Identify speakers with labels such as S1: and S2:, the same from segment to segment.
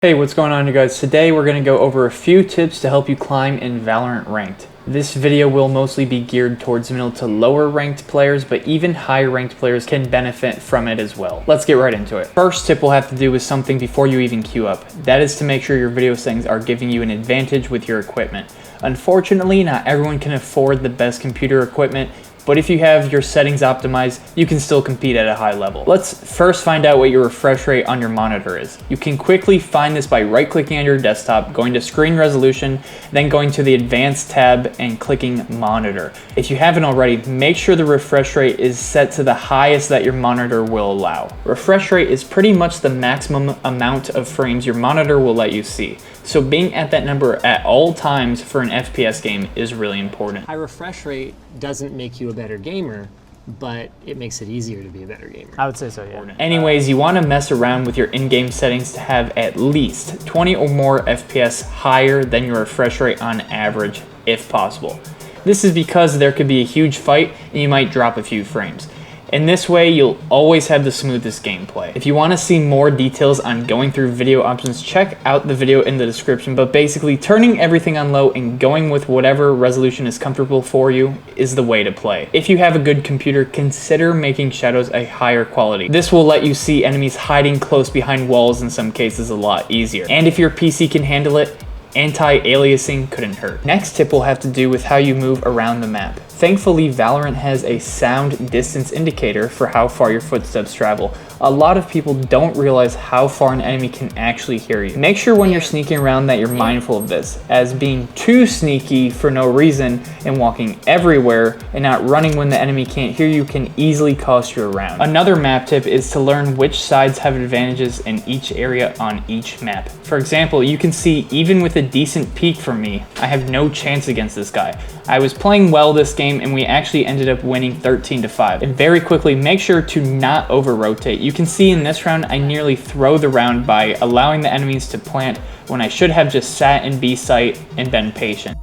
S1: Hey, what's going on, you guys? Today we're going to go over a few tips to help you climb in Valorant Ranked. This video will mostly be geared towards middle to lower ranked players, but even higher ranked players can benefit from it as well. Let's get right into it. First tip will have to do with something before you even queue up. That is to make sure your video settings are giving you an advantage with your equipment. Unfortunately, not everyone can afford the best computer equipment, but if you have your settings optimized, you can still compete at a high level. Let's first find out what your refresh rate on your monitor is. You can quickly find this by right-clicking on your desktop, going to screen resolution, then going to the advanced tab and clicking monitor. If you haven't already, make sure the refresh rate is set to the highest that your monitor will allow. Refresh rate is pretty much the maximum amount of frames your monitor will let you see. So being at that number at all times for an FPS game is really important.
S2: High refresh rate doesn't make you a better gamer, but it makes it easier to be a better gamer.
S3: I would say so, yeah.
S1: Anyways, you want to mess around with your in-game settings to have at least 20 or more FPS higher than your refresh rate on average, if possible. This is because there could be a huge fight and you might drop a few frames. In this way, you'll always have the smoothest gameplay. If you want to see more details on going through video options, check out the video in the description, but basically turning everything on low and going with whatever resolution is comfortable for you is the way to play. If you have a good computer, consider making shadows a higher quality. This will let you see enemies hiding close behind walls in some cases a lot easier. And if your PC can handle it, anti-aliasing couldn't hurt. Next tip will have to do with how you move around the map. Thankfully, Valorant has a sound distance indicator for how far your footsteps travel. A lot of people don't realize how far an enemy can actually hear you. Make sure when you're sneaking around that you're mindful of this, as being too sneaky for no reason and walking everywhere and not running when the enemy can't hear you can easily cost you a round. Another map tip is to learn which sides have advantages in each area on each map. For example, you can see even with a decent peek from me, I have no chance against this guy. I was playing well this game and we actually ended up winning 13-5. And very quickly, make sure to not over-rotate. You can see in this round, I nearly throw the round by allowing the enemies to plant when I should have just sat in B site and been patient.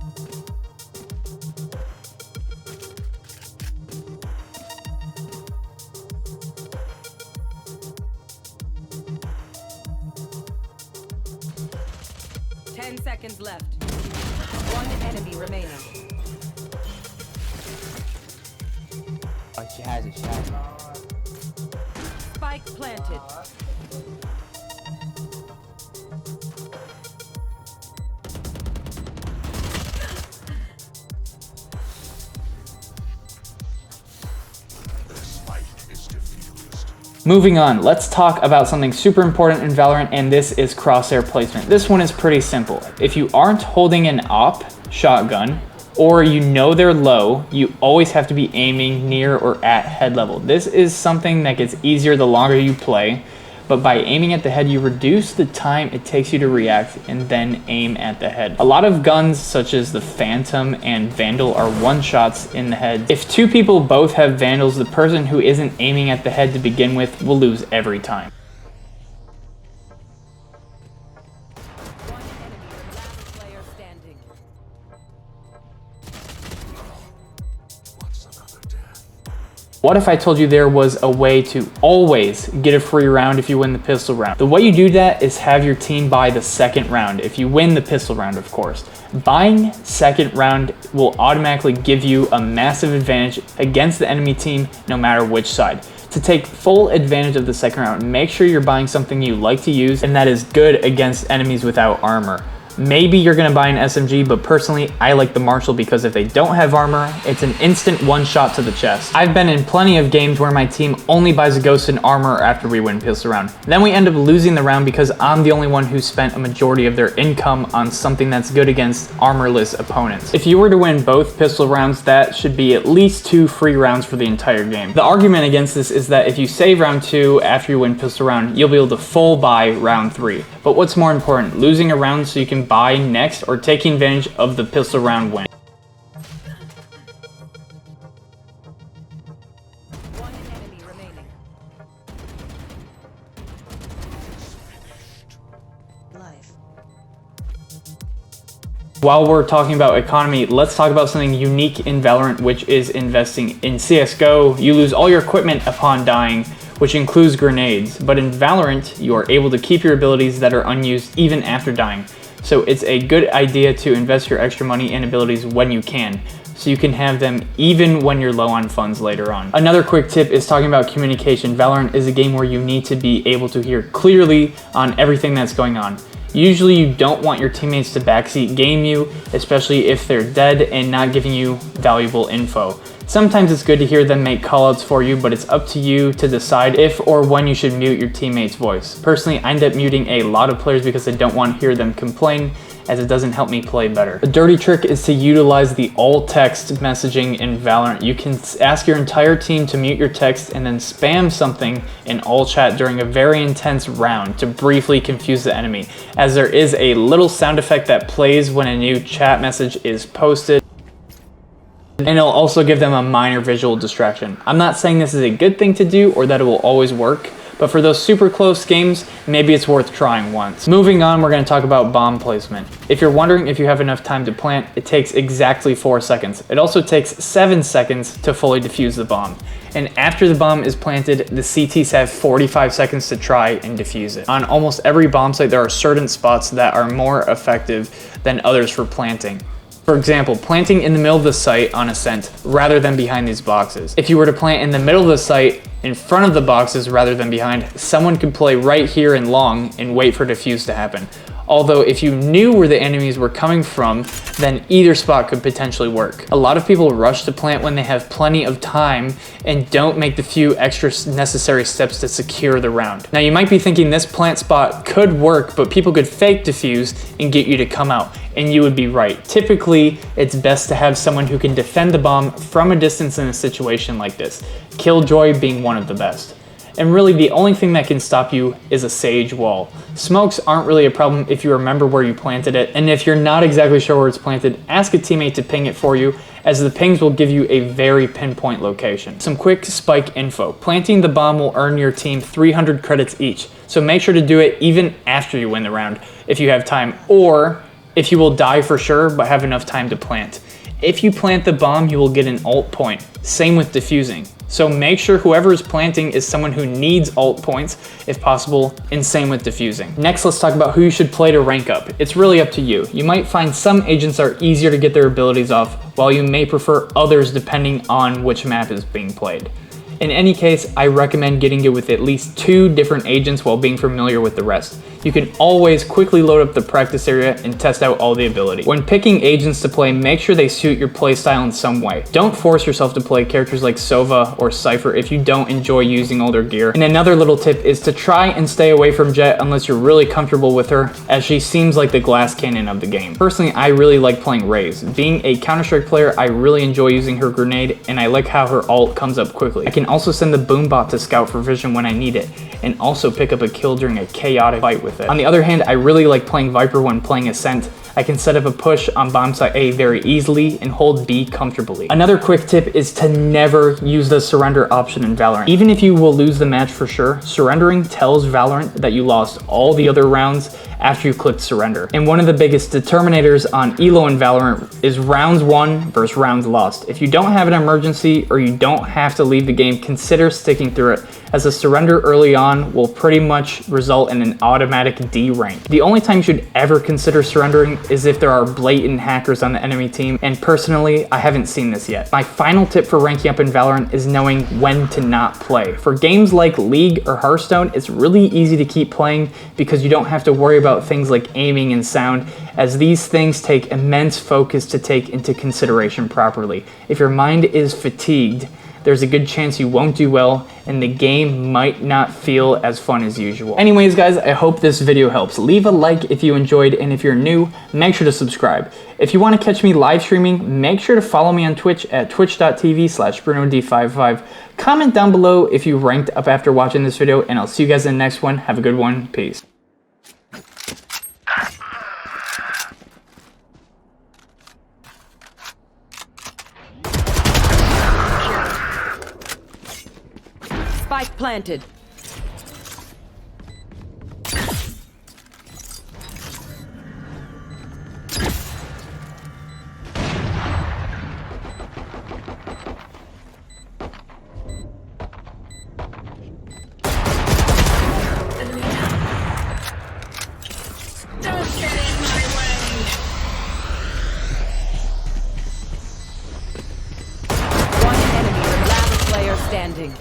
S4: Ten seconds left. One enemy remaining.
S3: Oh, she has it, she has it.
S4: Spike planted.
S1: Moving on, let's talk about something super important in Valorant, and this is crosshair placement. This one is pretty simple. If you aren't holding an op shotgun, or you know they're low, you always have to be aiming near or at head level. This is something that gets easier the longer you play, but by aiming at the head, you reduce the time it takes you to react and then aim at the head. A lot of guns, such as the Phantom and Vandal, are one-shots in the head. If two people both have Vandals, the person who isn't aiming at the head to begin with will lose every time. What if I told you there was a way to always get a free round if you win the pistol round? The way you do that is have your team buy the second round, if you win the pistol round, of course. Buying second round will automatically give you a massive advantage against the enemy team, no matter which side. To take full advantage of the second round, make sure you're buying something you like to use and that is good against enemies without armor. Maybe you're gonna buy an SMG, but personally, I like the Marshall because if they don't have armor, it's an instant one shot to the chest. I've been in plenty of games where my team only buys a Ghost and armor after we win pistol round. Then we end up losing the round because I'm the only one who spent a majority of their income on something that's good against armorless opponents. If you were to win both pistol rounds, that should be at least 2 free rounds for the entire game. The argument against this is that if you save round 2 after you win pistol round, you'll be able to full buy round 3. But what's more important, losing a round so you can buy next or taking advantage of the pistol round win?
S4: One enemy remaining. Life.
S1: While we're talking about economy, let's talk about something unique in Valorant, which is investing. In CSGO, you lose all your equipment upon dying, which includes grenades, but in Valorant, you are able to keep your abilities that are unused even after dying. So it's a good idea to invest your extra money and abilities when you can, so you can have them even when you're low on funds later on. Another quick tip is talking about communication. Valorant is a game where you need to be able to hear clearly on everything that's going on. Usually you don't want your teammates to backseat game you, especially if they're dead and not giving you valuable info. Sometimes it's good to hear them make callouts for you, but it's up to you to decide if or when you should mute your teammate's voice. Personally, I end up muting a lot of players because I don't want to hear them complain, as it doesn't help me play better. A dirty trick is to utilize the all text messaging in Valorant. You can ask your entire team to mute your text and then spam something in all chat during a very intense round to briefly confuse the enemy, as there is a little sound effect that plays when a new chat message is posted, and it'll also give them a minor visual distraction. I'm not saying this is a good thing to do or that it will always work, but for those super close games, maybe it's worth trying once. Moving on, we're going to talk about bomb placement. If you're wondering if you have enough time to plant, it takes exactly 4 seconds. It also takes 7 seconds to fully defuse the bomb. And after the bomb is planted, the CTs have 45 seconds to try and defuse it. On almost every bomb site, there are certain spots that are more effective than others for planting. For example, planting in the middle of the site on ascent rather than behind these boxes. If you were to plant in the middle of the site in front of the boxes rather than behind, someone could play right here in long and wait for defuse to happen. Although if you knew where the enemies were coming from, then either spot could potentially work. A lot of people rush to plant when they have plenty of time and don't make the few extra necessary steps to secure the round. Now you might be thinking this plant spot could work, but people could fake defuse and get you to come out. And you would be right. Typically, it's best to have someone who can defend the bomb from a distance in a situation like this, Killjoy being one of the best. And really the only thing that can stop you is a sage wall. Smokes aren't really a problem if you remember where you planted it, and if you're not exactly sure where it's planted, ask a teammate to ping it for you, as the pings will give you a very pinpoint location. Some quick spike info. Planting the bomb will earn your team 300 credits each, so make sure to do it even after you win the round if you have time, or if you will die for sure but have enough time to plant. If you plant the bomb, you will get an ult point. Same with defusing. So make sure whoever is planting is someone who needs ult points if possible, and same with defusing. Next, let's talk about who you should play to rank up. It's really up to you. You might find some agents are easier to get their abilities off, while you may prefer others depending on which map is being played. In any case, I recommend getting it with at least 2 different agents while being familiar with the rest. You can always quickly load up the practice area and test out all the abilities. When picking agents to play, make sure they suit your playstyle in some way. Don't force yourself to play characters like Sova or Cypher if you don't enjoy using older gear. And another little tip is to try and stay away from Jett unless you're really comfortable with her, as she seems like the glass cannon of the game. Personally, I really like playing Raze. Being a Counter-Strike player, I really enjoy using her grenade, and I like how her ult comes up quickly. I can also send the Boombot to scout for vision when I need it, and also pick up a kill during a chaotic fight with it. On the other hand, I really like playing Viper when playing Ascent. I can set up a push on bomb site A very easily and hold B comfortably. Another quick tip is to never use the surrender option in Valorant. Even if you will lose the match for sure, surrendering tells Valorant that you lost all the other rounds after you clicked surrender. And one of the biggest determinators on ELO in Valorant is rounds won versus rounds lost. If you don't have an emergency or you don't have to leave the game, consider sticking through it, as a surrender early on will pretty much result in an automatic D rank. The only time you should ever consider surrendering is if there are blatant hackers on the enemy team, and personally, I haven't seen this yet. My final tip for ranking up in Valorant is knowing when to not play. For games like League or Hearthstone, it's really easy to keep playing because you don't have to worry about things like aiming and sound, as these things take immense focus to take into consideration properly. If your mind is fatigued, there's a good chance you won't do well, and the game might not feel as fun as usual. Anyways, guys, I hope this video helps. Leave a like if you enjoyed, and if you're new, make sure to subscribe. If you want to catch me live streaming, make sure to follow me on Twitch at twitch.tv/BrunoD55. Comment down below if you ranked up after watching this video, and I'll see you guys in the next one. Have a good one. Peace.
S4: Spike planted. standing.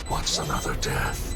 S5: What's another death?